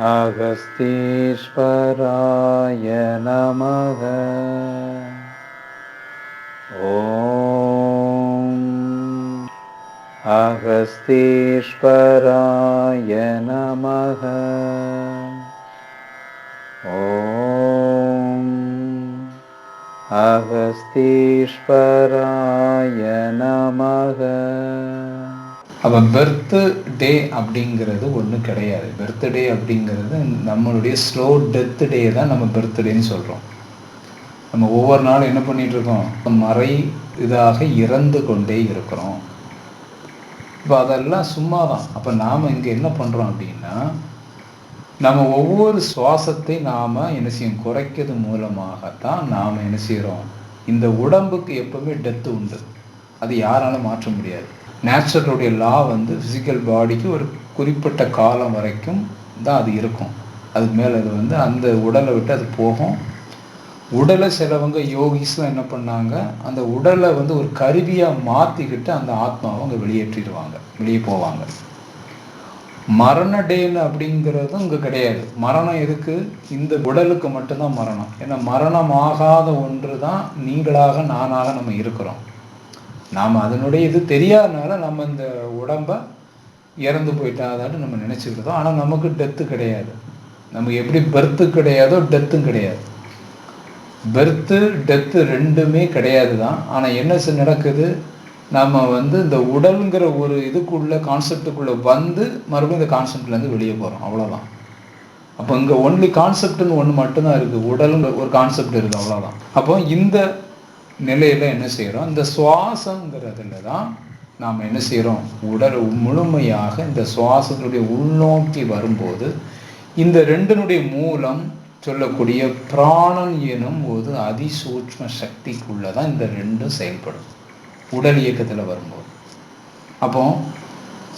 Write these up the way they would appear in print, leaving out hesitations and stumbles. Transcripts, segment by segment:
அகஸ்தீஸ்வராய நமக. ஓம் அகஸ்தீஸ்வராய நமக. ஓம் அகஸ்தீஸ்வராய நமக. அப்போ பர்த்டே அப்படிங்கிறது ஒன்றும் கிடையாது. பர்த்டே அப்படிங்கிறது நம்மளுடைய ஸ்லோ டெத் டே தான் நம்ம பர்த்டேன்னு சொல்கிறோம். நம்ம ஒவ்வொரு நாளும் என்ன பண்ணிகிட்ருக்கோம், மறை இதாக இறந்து கொண்டே இருக்கிறோம். இப்போ அதெல்லாம் சும்மா தான். அப்போ நாம் இங்கே என்ன பண்ணுறோம் அப்படின்னா, நம்ம ஒவ்வொரு சுவாசத்தை நாம் என்ன செய்யும் குறைக்கிறது மூலமாகத்தான் நாம் என்ன செய்கிறோம், இந்த உடம்புக்கு எப்பவுமே டெத்து உண்டு. அது யாராலும் மாற்ற முடியாது. நேச்சுரலுடைய லா வந்து ஃபிசிக்கல் பாடிக்கு ஒரு குறிப்பிட்ட காலம் வரைக்கும் தான் அது இருக்கும். அதுக்கு மேலே அது வந்து அந்த உடலை விட்டு அது போகும். உடலை சிலவங்க யோகிஸ்லாம் என்ன பண்ணாங்க, அந்த உடலை வந்து ஒரு கருவியாக மாற்றிக்கிட்டு அந்த ஆத்மாவை அவங்க வெளியேற்றிடுவாங்க, வெளியே போவாங்க. மரண டேன்னு அப்படிங்கிறதும் இங்கே கிடையாது. மரணம் எதுக்கு, இந்த உடலுக்கு மட்டும்தான் மரணம். ஏன்னா மரணமாகாத ஒன்று தான் நீங்களாக நானாக நம்ம இருக்கிறோம். நாம் அதனுடைய இது தெரியாதனால நம்ம இந்த உடம்பை இறந்து போயிட்டாதான்னு நம்ம நினச்சிக்கிறோம். ஆனால் நமக்கு டெத்து கிடையாது. நமக்கு எப்படி பர்த்து கிடையாதோ டெத்தும் கிடையாது. பர்த்து டெத்து ரெண்டுமே கிடையாது தான். ஆனால் என்ன நடக்குது, நம்ம வந்து இந்த உடலுங்கிற ஒரு இதுக்குள்ளே கான்செப்டுக்குள்ளே வந்து மறுபடியும் இந்த கான்செப்ட்லேருந்து வெளியே போகிறோம், அவ்வளோதான். அப்போ இங்கே ஒன்லி கான்செப்டுன்னு ஒன்று மட்டும்தான் இருக்குது. உடலுங்க ஒரு கான்செப்ட் இருக்குது, அவ்வளோதான். அப்போ இந்த நிலையில் என்ன செய்கிறோம், இந்த சுவாசங்கிறதுல தான் நாம் என்ன செய்கிறோம், உடல் முழுமையாக இந்த சுவாசத்துடைய உள்நோக்கி வரும்போது இந்த ரெண்டினுடைய மூலம் சொல்லக்கூடிய பிராணன் எனும் போது அதிசூட்சம சக்திக்குள்ளே தான் இந்த ரெண்டும் செயல்படும் உடல் இயக்கத்தில் வரும்போது. அப்போ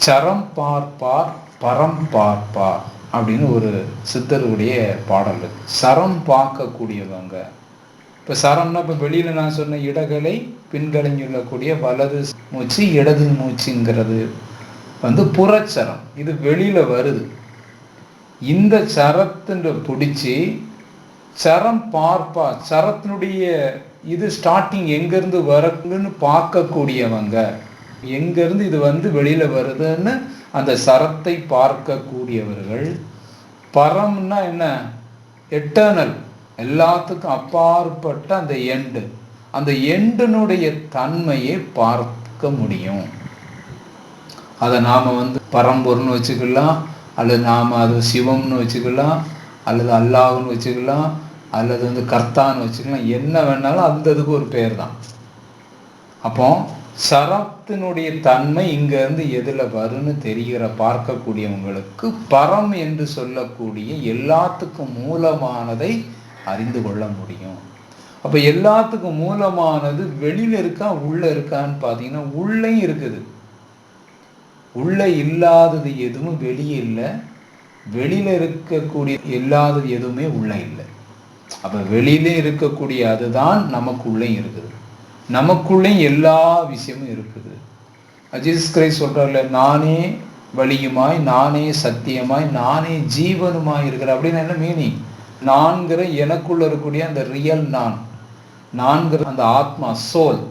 சரம் பார்ப்பார் பரம் பார்ப்பார் அப்படின்னு ஒரு சித்தருடைய பாடல் இருக்கு. சரம் பார்க்கக்கூடியவங்க, இப்போ சரம்னா இப்போ வெளியில் நான் சொன்ன இடகலை பின்களை சொல்லக்கூடிய வலது மூச்சு இடது மூச்சுங்கிறது வந்து புறச்சரம். இது வெளியில் வருது. இந்த சரத்துன்ற பிடிச்சி சரம் பார்ப்பா, சரத்தினுடைய இது ஸ்டார்டிங் எங்கேருந்து வருதுன்னு பார்க்கக்கூடியவங்க, எங்கேருந்து இது வந்து வெளியில் வருதுன்னு அந்த சரத்தை பார்க்கக்கூடியவர்கள். பரம்னா என்ன, எட்டர்னல், எல்லாத்துக்கும் அப்பாற்பட்ட அந்த எண்டு, அந்த எண்டினுடைய தன்மையை பார்க்க முடியும். அதை நாம் வந்து பரம்பொருள்னு வச்சுக்கலாம், அல்லது நாம் அது சிவம்னு வச்சுக்கலாம், அல்லது அல்லாஹ்னு வச்சுக்கலாம், அல்லது வந்து கர்த்தான்னு வச்சுக்கலாம். என்ன வேணாலும் அந்த இதுக்கு ஒரு பேர் தான். அப்போ சரத்தினுடைய தன்மை இங்கேருந்து எதில் வருன்னு தெரிகிற பார்க்கக்கூடியவங்களுக்கு பரம் என்று சொல்லக்கூடிய எல்லாத்துக்கும் மூலமானதை அறிந்து கொள்ள முடியும். அப்போ எல்லாத்துக்கும் மூலமானது வெளியில் இருக்கா உள்ளே இருக்கான்னு பார்த்தீங்கன்னா உள்ளேயும் இருக்குது. உள்ளே இல்லாதது எதுவும் வெளியே இல்லை, வெளியில் இருக்கக்கூடிய இல்லாதது எதுவுமே உள்ளே இல்லை. அப்போ வெளியிலே இருக்கக்கூடிய அதுதான் நமக்குள்ளேயும் இருக்குது, நமக்குள்ளேயும் எல்லா விஷயமும் இருக்குது. ஜீசஸ் கிரைஸ்ட் சொல்கிறார்ல, நானே வழியுமாய், நானே சத்தியமாய், நானே ஜீவனுமாய் இருக்கிற அப்படின்னு என்ன மீனிங்? நான்கிற எனக்குள்ள இருக்கக்கூடிய அந்த ரியல் நான்கிற அந்த ஆத்மா சோல்,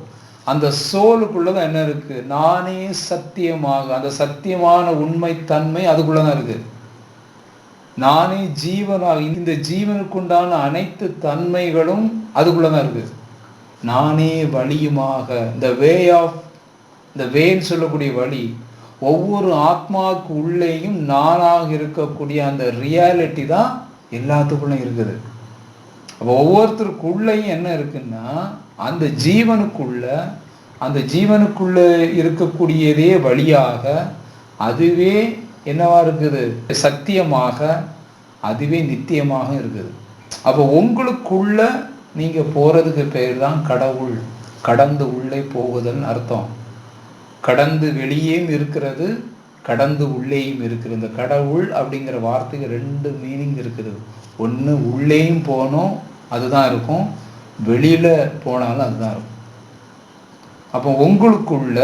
அந்த சோலுக்குள்ளதான் என்ன இருக்கு, நானே சத்தியமாக, அந்த சத்தியமான உண்மை தன்மை அதுக்குள்ளதான் இருக்கு. நானே ஜீவனாக, இந்த ஜீவனுக்குண்டான அனைத்து தன்மைகளும் அதுக்குள்ளதான் இருக்கு. நானே வழியுமாக, இந்த வே ஆஃப், இந்த வேன்னு சொல்லக்கூடிய வழி, ஒவ்வொரு ஆத்மாவுக்கு உள்ளேயும் நானாக இருக்கக்கூடிய அந்த ரியாலிட்டி தான் எல்லாத்துக்குள்ள இருக்குது. அப்போ ஒவ்வொருத்தருக்குள்ளேயும் என்ன இருக்குன்னா, அந்த ஜீவனுக்குள்ள இருக்கக்கூடியதே வழியாக அதுவே என்னவா இருக்குது, சத்தியமாக, அதுவே நித்தியமாக இருக்குது. அப்போ உங்களுக்குள்ள நீங்க போறதுக்கு பேர் தான் கடவுள். கடந்து உள்ளே போகுதல்னு அர்த்தம். கடந்து வெளியேயும் இருக்கிறது, கடந்து உள்ளேயும் இருக்கிறது. இந்த கடவுள் அப்படிங்கிற வார்த்தைக்கு ரெண்டு மீனிங் இருக்குது. ஒன்று உள்ளேயும் போனோம் அதுதான் இருக்கும், வெளியில் போனாலும் அதுதான் இருக்கும். அப்போ உங்களுக்குள்ள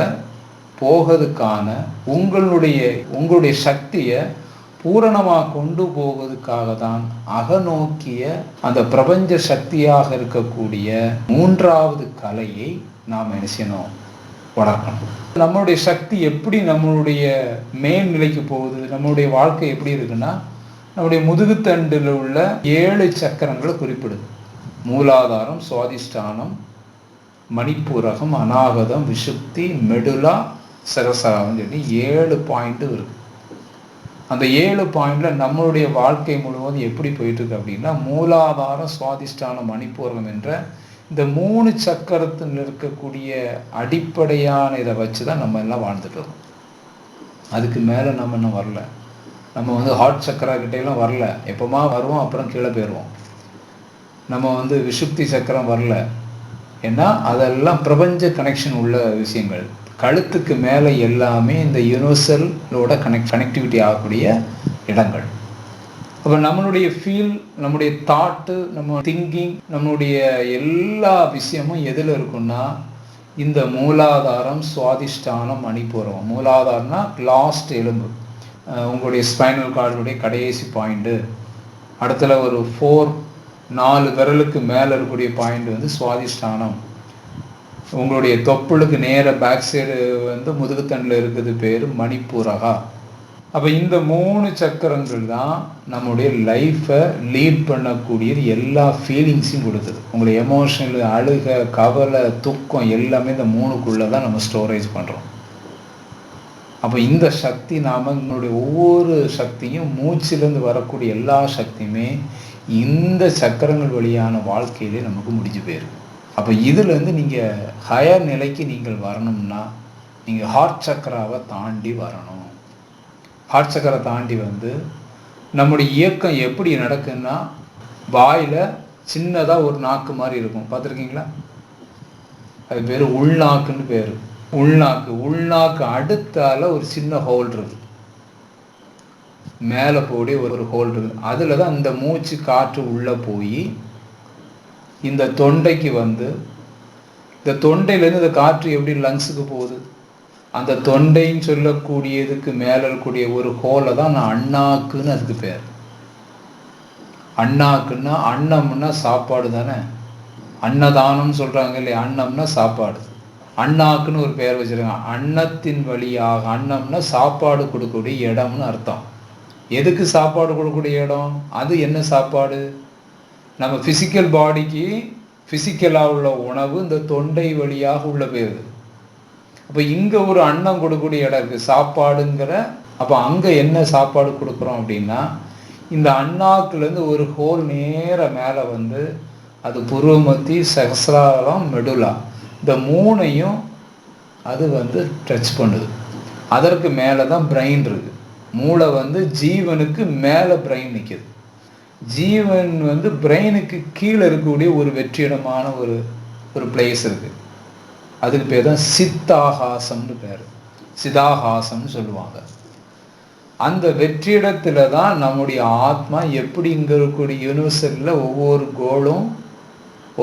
போகிறதுக்கான உங்களுடைய சக்தியை பூரணமாக கொண்டு போவதுக்காக தான் அகநோக்கிய அந்த பிரபஞ்ச சக்தியாக இருக்கக்கூடிய 3வது கலையை நாம் என்ன செய்யணும், வளர்க்கணும். நம்மளுடைய சக்தி எப்படி நம்மளுடைய மேல்நிலைக்கு போகுது, நம்மளுடைய வாழ்க்கை எப்படி இருக்குன்னா, நம்முடைய முதுகுத்தண்டில் உள்ள 7 சக்கரங்களை குறிப்பிடுது. மூலாதாரம், சுவாதிஷ்டானம், மணிப்பூரகம், அநாகதம், விசுப்தி, மெடுலா, சகசாரம் சொல்லி 7 பாயிண்ட் இருக்கு. அந்த 7 பாயிண்ட்ல நம்மளுடைய வாழ்க்கை முழுவதும் எப்படி போயிட்டு இருக்கு அப்படின்னா, மூலாதாரம், சுவாதிஷ்டானம், மணிப்பூரகம் என்ற இந்த 3 சக்கரத்தில் இருக்கக்கூடிய அடிப்படையான இதை வச்சு தான் நம்ம எல்லாம் வாழ்ந்துட்டு இருக்கோம். அதுக்கு மேலே நம்ம இன்னும் வரல. நம்ம ஹார்ட் சக்கரா கிட்டையெல்லாம் வரல. எப்போமா வருவோம், அப்புறம் கீழே போயிடுவோம். நம்ம விசுப்தி சக்கரம் வரல. ஏன்னா அதெல்லாம் பிரபஞ்ச கனெக்ஷன் உள்ள விஷயங்கள். கழுத்துக்கு மேலே எல்லாமே இந்த யூனிவர்சலோட கனெக்டிவிட்டி ஆகக்கூடிய இடங்கள். அப்போ நம்மளுடைய ஃபீல், நம்முடைய தாட்டு, நம்ம திங்கிங், நம்மளுடைய எல்லா விஷயமும் எதில் இருக்குன்னா இந்த மூலாதாரம், சுவாதிஷ்டானம், மணிப்பூரகம். மூலாதாரம்னா லாஸ்ட் எலும்பு, உங்களுடைய ஸ்பைனல் கார்டுடைய கடைசி பாயிண்ட்டு. அடுத்துல ஒரு 4 விரலுக்கு மேலே இருக்கக்கூடிய பாயிண்ட் சுவாதிஷ்டானம். உங்களுடைய தொப்புளுக்கு நேர பேக் சைடு முதுகுத்தண்டில் இருக்குது பேர் மணிப்பூரகா. அப்போ இந்த 3 சக்கரங்கள் தான் நம்முடைய லைஃப்பை லீட் பண்ணக்கூடியது. எல்லா ஃபீலிங்ஸையும் கொடுக்குது. உங்களுடைய எமோஷனல், அழுக, கவலை, துக்கம் எல்லாமே இந்த 3க்குள்ளே தான் நம்ம ஸ்டோரேஜ் பண்ணுறோம். அப்போ இந்த சக்தி நம்மளுடைய ஒவ்வொரு சக்தியும், மூச்சிலேருந்து வரக்கூடிய எல்லா சக்தியுமே இந்த சக்கரங்கள் வழியான வாழ்க்கையிலே நமக்கு முடிஞ்சு போயிருக்கு. அப்போ இதுலேருந்து நீங்கள் ஹையர் நிலைக்கு நீங்கள் வரணும்னா நீங்கள் ஹார்ட் சக்கராவை தாண்டி வரணும். ஹார்ட் சக்கரை தாண்டி நம்முடைய இயக்கம் எப்படி நடக்குன்னா, வாயில் சின்னதாக ஒரு நாக்கு மாதிரி இருக்கும், பார்த்துருக்கீங்களா? அது பேர் உள்நாக்குன்னு பேர். உள்நாக்கு அடுத்தால ஒரு சின்ன ஹோல் இருக்குது, மேலே போய் ஒரு ஹோல் இருக்குது. அதில் தான் இந்த மூச்சு காற்று உள்ளே போய் இந்த தொண்டைக்கு இந்த தொண்டையிலேருந்து இந்த காற்று எப்படி லங்ஸுக்கு போகுது, அந்த தொண்டைன்னு சொல்லக்கூடியதுக்கு மேலே இருக்கக்கூடிய ஒரு ஹோலை தான் நான் அண்ணாக்குன்னு அதுக்கு பேர். அண்ணாக்குன்னா, அன்னம்னா சாப்பாடு தானே, அன்னதானம்னு சொல்கிறாங்க இல்லையா? அன்னம்னா சாப்பாடு. அண்ணாக்குன்னு ஒரு பேர் வச்சுருக்காங்க. அன்னத்தின் வழியாக, அன்னம்னா சாப்பாடு கொடுக்கக்கூடிய இடம்னு அர்த்தம். எதுக்கு சாப்பாடு கொடுக்கக்கூடிய இடம்? அது என்ன சாப்பாடு? நம்ம ஃபிசிக்கல் பாடிக்கு ஃபிசிக்கலாக உள்ள உணவு இந்த தொண்டை வழியாக உள்ள போயிருது. அப்போ இங்கே ஒரு அன்னம் கொடுக்கக்கூடிய இடம் இருக்குது, சாப்பாடுங்கிற. அப்போ அங்கே என்ன சாப்பாடு கொடுக்குறோம் அப்படின்னா, இந்த அண்ணாக்குலேருந்து ஒரு ஹோல் நேர மேலே அது புருவமத்தி, சகசிராரம், மெடுலா, இந்த 3ஐயும் அது டச் பண்ணுது. அதற்கு மேலே தான் பிரெயின் இருக்குது. மூளை ஜீவனுக்கு மேலே பிரெயின் நிற்கிது. ஜீவன் பிரெயினுக்கு கீழே இருக்கக்கூடிய ஒரு வெற்றிடமான ஒரு பிளேஸ் இருக்குது. அதுக்கு பேர் தான் சித்தாகாசம்னு பேர். சிதாகாசம்னு சொல்லுவாங்க. அந்த வெற்றிடத்தில் தான் நம்முடைய ஆத்மா எப்படி இங்கே இருக்கக்கூடிய யூனிவர்சலில் ஒவ்வொரு கோளும்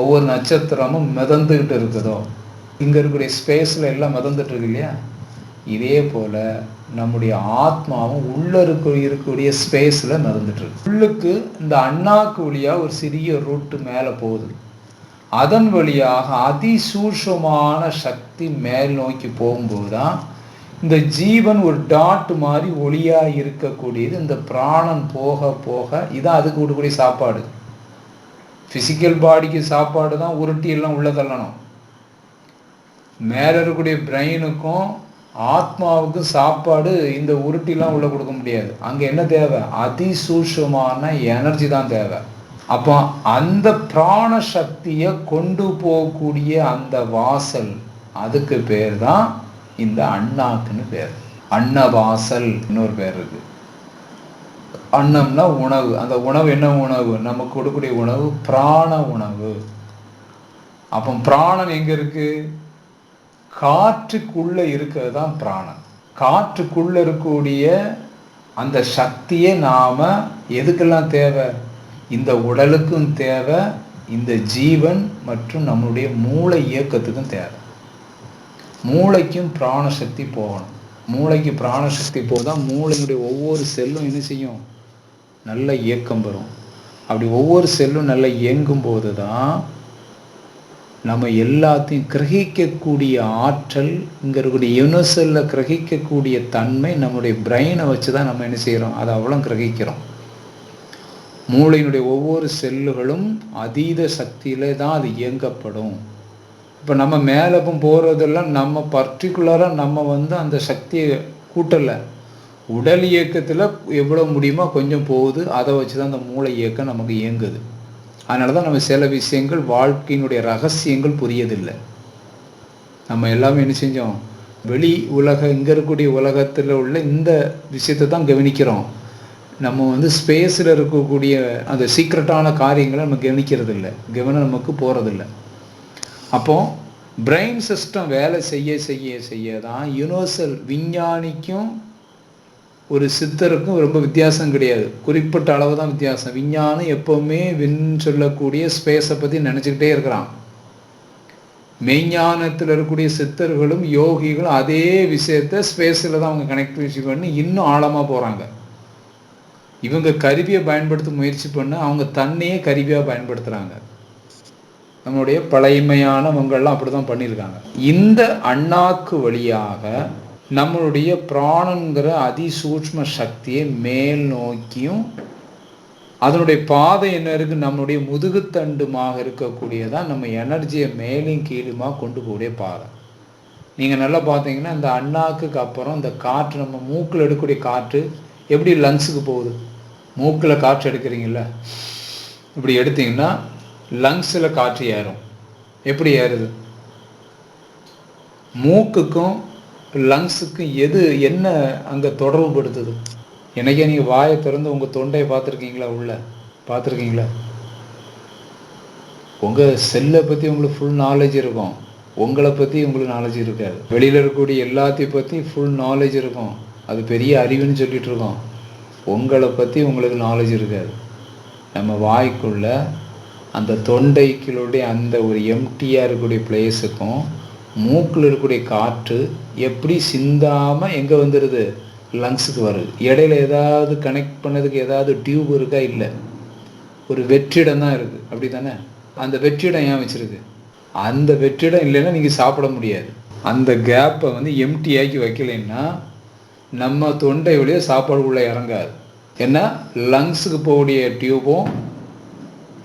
ஒவ்வொரு நட்சத்திரமும் மிதந்துக்கிட்டு இருக்குதோ, இங்கே இருக்கக்கூடிய ஸ்பேஸில் எல்லாம் மிதந்துட்டு இருக்கு இல்லையா? இதே போல் நம்முடைய ஆத்மாவும் உள்ளே இருக்கக்கூடிய ஸ்பேஸில் மிதந்துட்டு இருக்கு. உள்ளுக்கு இந்த அண்ணாக்கு வழியாக ஒரு சிறிய ரூட்டு மேலே போகுது. அதன் வழியாக அதிசூட்சமான சக்தி மேல் நோக்கி போகும்போது தான் இந்த ஜீவன் ஒரு டாட் மாதிரி ஒளியாக இருக்கக்கூடியது. இந்த பிராணன் போக போக இதான் அதுக்கு கொடுக்கக்கூடிய சாப்பாடு. ஃபிசிக்கல் பாடிக்கு சாப்பாடு தான் உருட்டி எல்லாம் உள்ள தள்ளணும். மேலே இருக்கக்கூடிய பிரெயினுக்கும் ஆத்மாவுக்கும் சாப்பாடு இந்த உருட்டிலாம் உள்ள கொடுக்க முடியாது. அங்கே என்ன தேவை? அதிசூட்சமான எனர்ஜி தான் தேவை. அப்போ அந்த பிராண சக்தியை கொண்டு போகக்கூடிய அந்த வாசல், அதுக்கு பேர் தான் இந்த அண்ணாக்குன்னு பேர். அன்னவாசல் இன்னொரு பேர் இருக்கு. அன்னம்னா உணவு. அந்த உணவு என்ன உணவு? நமக்கு கொடுக்கக்கூடிய உணவு பிராண உணவு. அப்போ பிராணன் எங்க இருக்கு? காற்றுக்குள்ள இருக்கிறது தான் பிராணன். காற்றுக்குள்ள இருக்கக்கூடிய அந்த சக்தியை நாம எதுக்கெல்லாம் தேவை? இந்த உடலுக்கும் தேவை, இந்த ஜீவன் மற்றும் நம்மளுடைய மூளை இயக்கத்துக்கும் தேவை. மூளைக்கும் பிராண சக்தி போகணும். மூளைக்கு பிராணசக்தி போதான் மூளையினுடைய ஒவ்வொரு செல்லும் என்ன செய்யும், நல்ல இயக்கம் பெறும். அப்படி ஒவ்வொரு செல்லும் நல்லா இயங்கும் போது தான் நம்ம எல்லாத்தையும் கிரகிக்கக்கூடிய ஆற்றல், இங்கே இருக்கக்கூடிய யூனிவர்சலில் கிரகிக்கக்கூடிய தன்மை நம்முடைய பிரெயினை வச்சு தான் நம்ம என்ன செய்கிறோம், அதை அவ்வளோ கிரகிக்கிறோம். மூளையினுடைய ஒவ்வொரு செல்லுகளும் அதீத சக்தியிலே தான் அது இயங்கப்படும். இப்போ நம்ம மேலே போகிறதெல்லாம் நம்ம பர்டிகுலராக நம்ம அந்த சக்தியை கூட்டலை. உடல் இயக்கத்தில் எவ்வளோ முடியுமோ கொஞ்சம் போகுது, அதை வச்சு தான் அந்த மூளை இயக்கம் நமக்கு இயங்குது. அதனால தான் நம்ம சில விஷயங்கள் வாழ்க்கையினுடைய ரகசியங்கள் புரியதில்லை. நம்ம எல்லாமே என்ன செஞ்சோம், வெளி இங்கே இருக்கக்கூடிய உலகத்தில் உள்ள இந்த விஷயத்தை தான் கவனிக்கிறோம். நம்ம ஸ்பேஸில் இருக்கக்கூடிய அந்த சீக்ரெட்டான காரியங்களை நம்ம கவனிக்கிறது இல்லை, கவனம் நமக்கு போகிறதில்லை. அப்போது பிரெயின் சிஸ்டம் வேலை செய்ய செய்ய செய்ய தான் யூனிவர்சல் விஞ்ஞானிக்கும் ஒரு சித்தருக்கும் ரொம்ப வித்தியாசம் கிடையாது, குறிப்பிட்ட அளவு தான் வித்தியாசம். விஞ்ஞானம் எப்போவுமே சொல்லக்கூடிய ஸ்பேஸை பற்றி நினச்சிக்கிட்டே இருக்கிறான். மெய்ஞானத்தில் இருக்கக்கூடிய சித்தர்களும் யோகிகளும் அதே விஷயத்தை ஸ்பேஸில் தான் அவங்க கனெக்டிவிட்டி பண்ணி இன்னும் ஆழமாக போகிறாங்க. இவங்க கருவியை பயன்படுத்த முயற்சி பண்ண அவங்க தன்னையே கருவியாக பயன்படுத்துகிறாங்க. நம்மளுடைய பழைமையானவங்கள்லாம் அப்படி தான் பண்ணியிருக்காங்க. இந்த அண்ணாக்கு வழியாக நம்மளுடைய பிராணங்கிற அதிசூட்ச்ம சக்தியை மேல் நோக்கியும், அதனுடைய பாதை என்ன இருக்குது, நம்மளுடைய முதுகுத்தண்டுமாக இருக்கக்கூடியதான் நம்ம எனர்ஜியை மேலும் கீழுமா கொண்டு போகக்கூடிய பாதை. நீங்கள் நல்லா பார்த்தீங்கன்னா இந்த அண்ணாக்குக்கு அப்புறம் இந்த காற்று, நம்ம மூக்கில் எடுக்கக்கூடிய காற்று எப்படி லங்ஸுக்கு போகுது. மூக்கில் காற்று எடுக்கிறீங்கள, இப்படி எடுத்தீங்கன்னா லங்ஸில் காற்று ஏறும். எப்படி ஏறுது? மூக்குக்கும் லங்ஸுக்கும் என்ன அங்கே தொடர்பு படுத்துது? எனக்கே நீங்கள் வாயை திறந்து உங்கள் தொண்டையை பார்த்துருக்கீங்களா? உள்ள பார்த்துருக்கீங்களா? உங்கள் செல்லை பற்றி உங்களுக்கு ஃபுல் நாலேஜ் இருக்கும், உங்களை பற்றி உங்களுக்கு நாலேஜ் இருக்காது. வெளியில் இருக்கக்கூடிய எல்லாத்தையும் பற்றி ஃபுல் நாலேஜ் இருக்கும், அது பெரிய அறிவுன்னு சொல்லிட்டு இருக்கோம். உங்களை பற்றி உங்களுக்கு நாலேஜ் இருக்காது. நம்ம வாய்க்குள்ள அந்த தொண்டைக்குள்ளுடைய அந்த ஒரு எம்டியாக இருக்கக்கூடிய பிளேஸுக்கும் மூக்கில் இருக்கக்கூடிய காற்று எப்படி சிந்தாமல் எங்கே வந்துடுது, லங்ஸுக்கு வருது. இடையில ஏதாவது கனெக்ட் பண்ணதுக்கு ஏதாவது டியூப் இருக்கா? இல்லை, ஒரு வெற்றிடம் தான் இருக்குது. அப்படி தானே? அந்த வெற்றிடம் ஏன் வச்சுருக்கு? அந்த வெற்றிடம் இல்லைன்னா நீங்கள் சாப்பிட முடியாது. அந்த கேப்பை எம்டி ஆக்கி வைக்கலைன்னா நம்ம தொண்டை வழியாக சாப்பாடு உள்ளே இறங்காது. ஏன்னா லங்ஸுக்கு போகக்கூடிய டியூபும்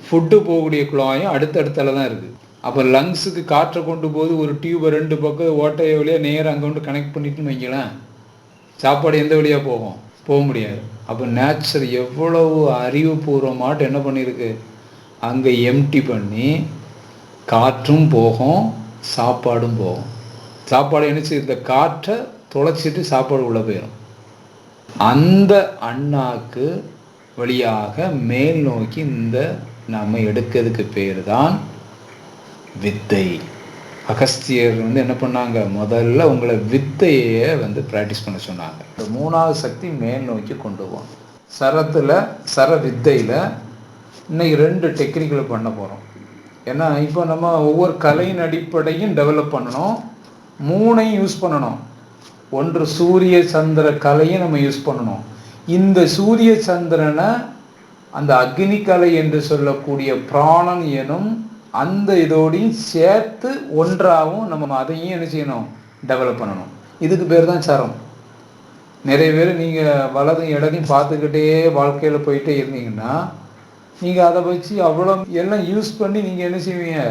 ஃபுட்டு போகக்கூடிய குழாயும் அடுத்தடுத்தால தான் இருக்குது. அப்போ லங்ஸுக்கு காற்றை கொண்டு போது ஒரு டியூபை 2 பக்கம் ஓட்டையை வழியாக நேராக அங்கே கொண்டு கனெக்ட் பண்ணிட்டுன்னு வைங்களேன், சாப்பாடு எந்த வழியாக போகும்? போக முடியாது. அப்போ நேச்சர் எவ்வளவு அறிவுபூர்வமாட்டு என்ன பண்ணியிருக்கு, அங்கே எம்டி பண்ணி காற்றும் போகும், சாப்பாடும் போகும். சாப்பாடு என்னச்சு, இந்த காற்றை தொலைச்சிட்டு சாப்பாடு உள்ளே போயிடும். அந்த அண்ணாக்கு வழியாக மேல் நோக்கி இந்த நம்ம எடுக்கிறதுக்கு பேர் தான் வித்தை. அகஸ்தியர் என்ன பண்ணாங்க, முதல்ல உங்களை வித்தையை ப்ராக்டிஸ் பண்ண சொன்னாங்க. இந்த 3வது சக்தி மேல் நோக்கி கொண்டு போகணும். சர வித்தையில் இன்னைக்கு 2 டெக்னிக்கல் பண்ண போகிறோம். ஏன்னா இப்போ நம்ம ஒவ்வொரு கலையின் அடிப்படையும் டெவலப் பண்ணணும், 3ஐயும் யூஸ் பண்ணணும். ஒன்று சூரிய சந்திர கலையை நம்ம யூஸ் பண்ணணும். இந்த சூரிய சந்திரனை அந்த அக்னி கலை என்று சொல்லக்கூடிய பிராணன் எனும் அந்த இதோடையும் சேர்த்து ஒன்றாகவும் நம்ம அதையும் என்ன செய்யணும், டெவலப் பண்ணணும். இதுக்கு பேர் தான் சரம். நிறைய பேர் நீங்கள் வலதும் இடத்தையும் பார்த்துக்கிட்டே வாழ்க்கையில் போயிட்டே இருந்தீங்கன்னா நீங்கள் அதை வச்சு அவ்வளோ எல்லாம் யூஸ் பண்ணி நீங்கள் என்ன செய்வீங்க,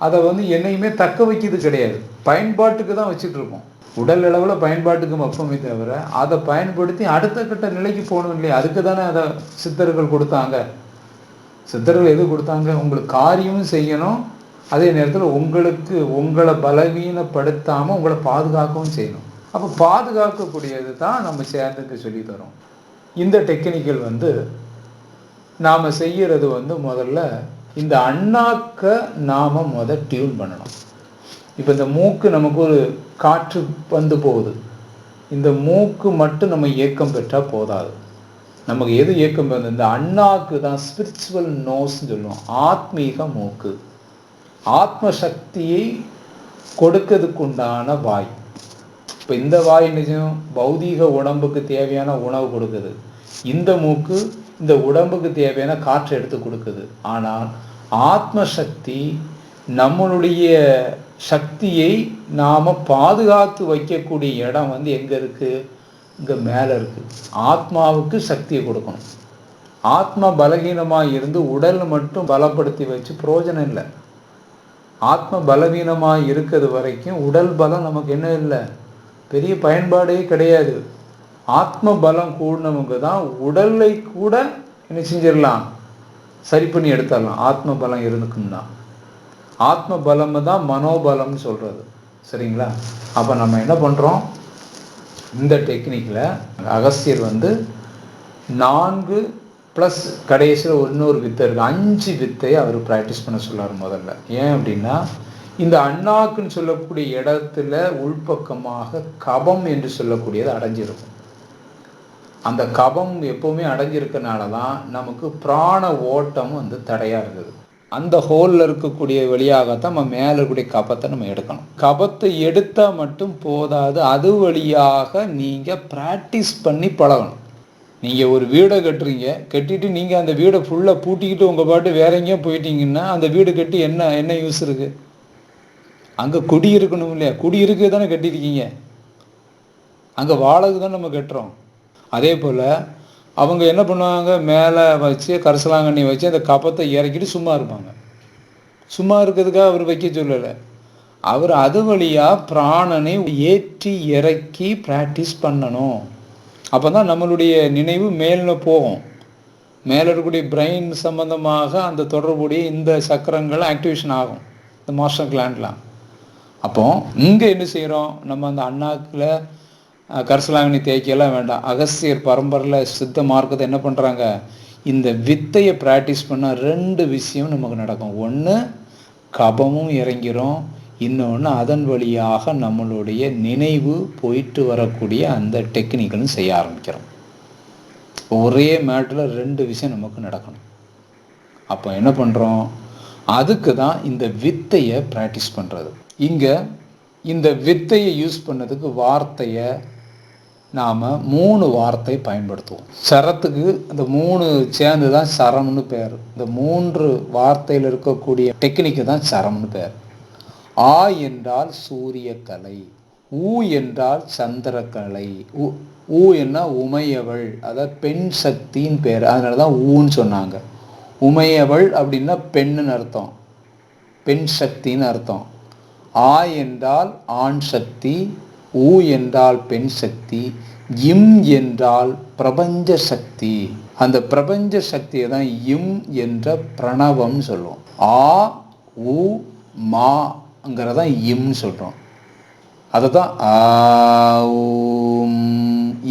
அதை என்னையுமே தக்க வைக்கிறது கிடையாது, பயன்பாட்டுக்கு தான் வச்சுட்ருக்கோம். உடல் அளவில் பயன்பாட்டுக்கு மப்பமே தவிர அதை பயன்படுத்தி அடுத்த கட்ட நிலைக்கு போகணும் இல்லையா? அதுக்கு தானே அதை சித்தர்கள் கொடுத்தாங்க. சித்தர்கள் எது கொடுத்தாங்க, உங்களுக்கு காரியமும் செய்யணும், அதே நேரத்தில் உங்களை பலவீனப்படுத்தாமல் உங்களை பாதுகாக்கவும் செய்யணும். அப்போ பாதுகாக்கக்கூடியது தான் நம்ம சேர்ந்துக்கு சொல்லித்தரோம். இந்த டெக்னிக்கல் நாம் செய்கிறது முதல்ல இந்த அண்ணாக்கை நாம் டியூன் பண்ணணும். இப்போ இந்த மூக்கு நமக்கு ஒரு காற்று போகுது, இந்த மூக்கு மட்டும் நம்ம இயக்கம் பெற்றால் போதாது. நமக்கு எது இயக்கம் பெறுது, இந்த அண்ணாக்கு தான் ஸ்பிரிச்சுவல் நோஸ்ன்னு சொல்லுவோம், ஆத்மீக மூக்கு. ஆத்ம சக்தியை கொடுக்கிறதுக்குண்டான வாய். இப்போ இந்த வாய் நிஜம் பௌதீக உடம்புக்கு தேவையான உணவு கொடுக்குது, இந்த மூக்கு இந்த உடம்புக்கு தேவையான காற்றை எடுத்து கொடுக்குது. ஆனால் ஆத்ம சக்தி நம்மளுடைய சக்தியை நாம் பாதுகாத்து வைக்கக்கூடிய இடம் வந்து எங்கே இருக்குது? இங்கே மேலே இருக்குது. ஆத்மாவுக்கு சக்தியை கொடுக்கணும். ஆத்மா பலகீனமாக இருந்து உடல் மட்டும் பலப்படுத்தி வச்சு பிரயோஜனம் இல்லை. ஆத்ம பலவீனமாக இருக்கிறது வரைக்கும் உடல் பலம் நமக்கு என்ன இல்லை, பெரிய பயன்பாடே கிடையாது. ஆத்ம பலம் கூடினவங்க தான் உடலை கூட என்ன செஞ்சிடலாம், சரி பண்ணி எடுத்துடலாம். ஆத்ம பலம் இருக்குன்னா ஆத்ம பலம் தான் மனோபலம்னு சொல்கிறது. சரிங்களா? அப்போ நம்ம என்ன பண்ணுறோம், இந்த டெக்னிக்கில் அகஸ்தியர் வந்து 4 ப்ளஸ் கடைசியில் இன்னொரு வித்தை இருக்குது, 5 வித்தையை அவர் ப்ராக்டிஸ் பண்ண சொல்லார் முதல்ல. ஏன் அப்படின்னா, இந்த அண்ணாக்குன்னு சொல்லக்கூடிய இடத்துல உள்பக்கமாக கபம் என்று சொல்லக்கூடியது அடைஞ்சிருக்கும். அந்த கபம் எப்போவுமே அடைஞ்சிருக்கனால தான் நமக்கு பிராண ஓட்டம் வந்து தடையாக இருக்குது. அந்த ஹோலில் இருக்கக்கூடிய வழியாகத்தான் நம்ம மேலே இருக்கக்கூடிய கபத்தை நம்ம எடுக்கணும். கபத்தை எடுத்தால் மட்டும் போதாது, அது வழியாக நீங்கள் ப்ராக்டிஸ் பண்ணி பழகணும். நீங்கள் ஒரு வீடை கட்டுறீங்க, கட்டிட்டு நீங்கள் அந்த வீடை ஃபுல்லாக பூட்டிக்கிட்டு உங்கள் பாட்டு வேற எங்கேயோ போயிட்டீங்கன்னா அந்த வீடு கட்டி என்ன யூஸ் இருக்குது? அங்கே குடி இருக்கணும் இல்லையா? குடி இருக்க தானே கட்டியிருக்கீங்க, அங்கே வாடகை தான் நம்ம கட்டுறோம். அதே போல் அவங்க என்ன பண்ணுவாங்க, மேலே வச்சு கரிசலாங்கண்ணி வச்சு அந்த கபத்தை இறக்கிட்டு சும்மா இருப்பாங்க. சும்மா இருக்கிறதுக்காக அவர் வைக்க சொல்லலை. அவர் அது வழியாக பிராணனை ஏற்றி இறக்கி ப்ராக்டிஸ் பண்ணணும். அப்போ தான் நம்மளுடைய நினைவு மேலே போகும். மேலே இருக்கக்கூடிய பிரெயின் சம்பந்தமாக அந்த தொடர்புடைய இந்த சக்கரங்கள் ஆக்டிவேஷன் ஆகும், இந்த மாஸ்டர் கிளாண்ட்லாம். அப்போ இங்கே என்ன செய்கிறோம், நம்ம அந்த அண்ணாக்கில் கரிசலாங்கண்ணி தேய்க்கெல்லாம் வேண்டாம். அகஸ்தியர் பரம்பரையில் சித்த மார்க்கத்தை என்ன பண்ணுறாங்க, இந்த வித்தையை ப்ராக்டிஸ் பண்ணால் 2 விஷயம் நமக்கு நடக்கும். ஒன்று கபமும் இறங்கிறோம், இன்னொன்று அதன் வழியாக நம்மளுடைய நினைவு போயிட்டு வரக்கூடிய அந்த டெக்னிக்கலும் செய்ய ஆரம்பிக்கிறோம். ஒரே மேட்டில் 2 விஷயம் நமக்கு நடக்கணும். அப்போ என்ன பண்ணுறோம், அதுக்கு தான் இந்த வித்தையை ப்ராக்டிஸ் பண்ணுறது. இங்கே இந்த வித்தையை யூஸ் பண்ணதுக்கு வார்த்தையை நாம் 3 வார்த்தை பயன்படுத்துவோம். சரத்துக்கு இந்த 3 சேர்ந்து தான் சரம்னு பேர். இந்த 3 வார்த்தையில் இருக்கக்கூடிய டெக்னிக்கு தான் சரம்னு பேர். ஆ என்றால் சூரியக்கலை, ஊ என்றால் சந்திரக்கலை, ஊ என்ன உமையவள், அதாவது பெண் சக்தின்னு பேர், அதனால தான் ஊன்னு சொன்னாங்க. உமையவள் அப்படின்னா பெண்ணுன்னு அர்த்தம், பெண் சக்தின்னு அர்த்தம். ஆ என்றால் ஆண் சக்தி, ஊ என்றால் பெண் சக்தி, இம் என்றால் பிரபஞ்ச சக்தி. அந்த பிரபஞ்ச சக்தியை தான் இம் என்ற பிரணவம் சொல்லுவோம். ஆ உ மாங்கிறதான் இம்னு சொல்கிறோம். அதை தான்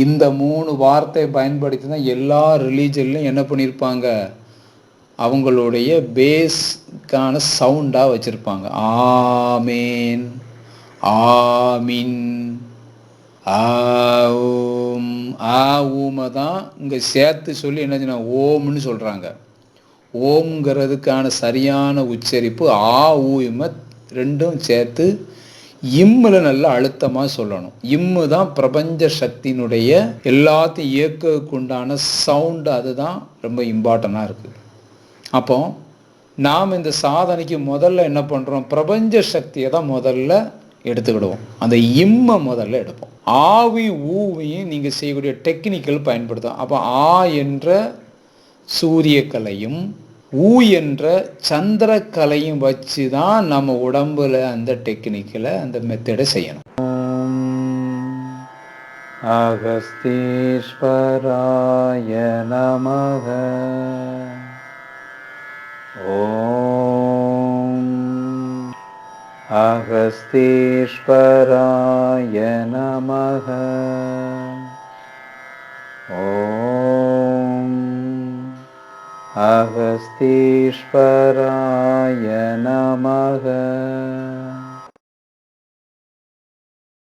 இந்த 3 வார்த்தை பயன்படுத்தி தான் எல்லா ரிலீஜன்லையும் என்ன பண்ணியிருப்பாங்க, அவங்களுடைய பேஸ்க்கான சவுண்டாக வச்சுருப்பாங்க. ஆமேன், ஆமின், ஆம். ஊமை தான் இங்கே சேர்த்து சொல்லி என்ன சொன்னா ஓம்னு சொல்கிறாங்க. ஓம்ங்கிறதுக்கான சரியான உச்சரிப்பு ஆ ஊமை 2ம் சேர்த்து இம்மில் நல்லா அழுத்தமாக சொல்லணும். இம்மு தான் பிரபஞ்ச சக்தியினுடைய எல்லாத்தையும் இயக்கக்குண்டான சவுண்டு, அதுதான் ரொம்ப இம்பார்ட்டண்ட்டாக இருக்குது. அப்போ நாம் இந்த சாதனைக்கு முதல்ல என்ன பண்ணுறோம், பிரபஞ்ச சக்தியை தான் முதல்ல எடுத்துக்கிடுவோம். அந்த இம்மை முதல்ல எடுப்போம். ஆவி ஊவையும் நீங்கள் செய்யக்கூடிய டெக்னிக்கல் பயன்படுத்தும். அப்போ ஆ என்ற சூரியக்கலையும் ஊ என்ற சந்திரக்கலையும் வச்சு தான் நம்ம உடம்புல அந்த டெக்னிக்கில் அந்த மெத்தடை செய்யணும். அகஸ்தீஸ்வராய நமக. ஓம் அகஸ்தீஸ்வராய நமக. ஓம் அகஸ்தீஸ்வராய நமக.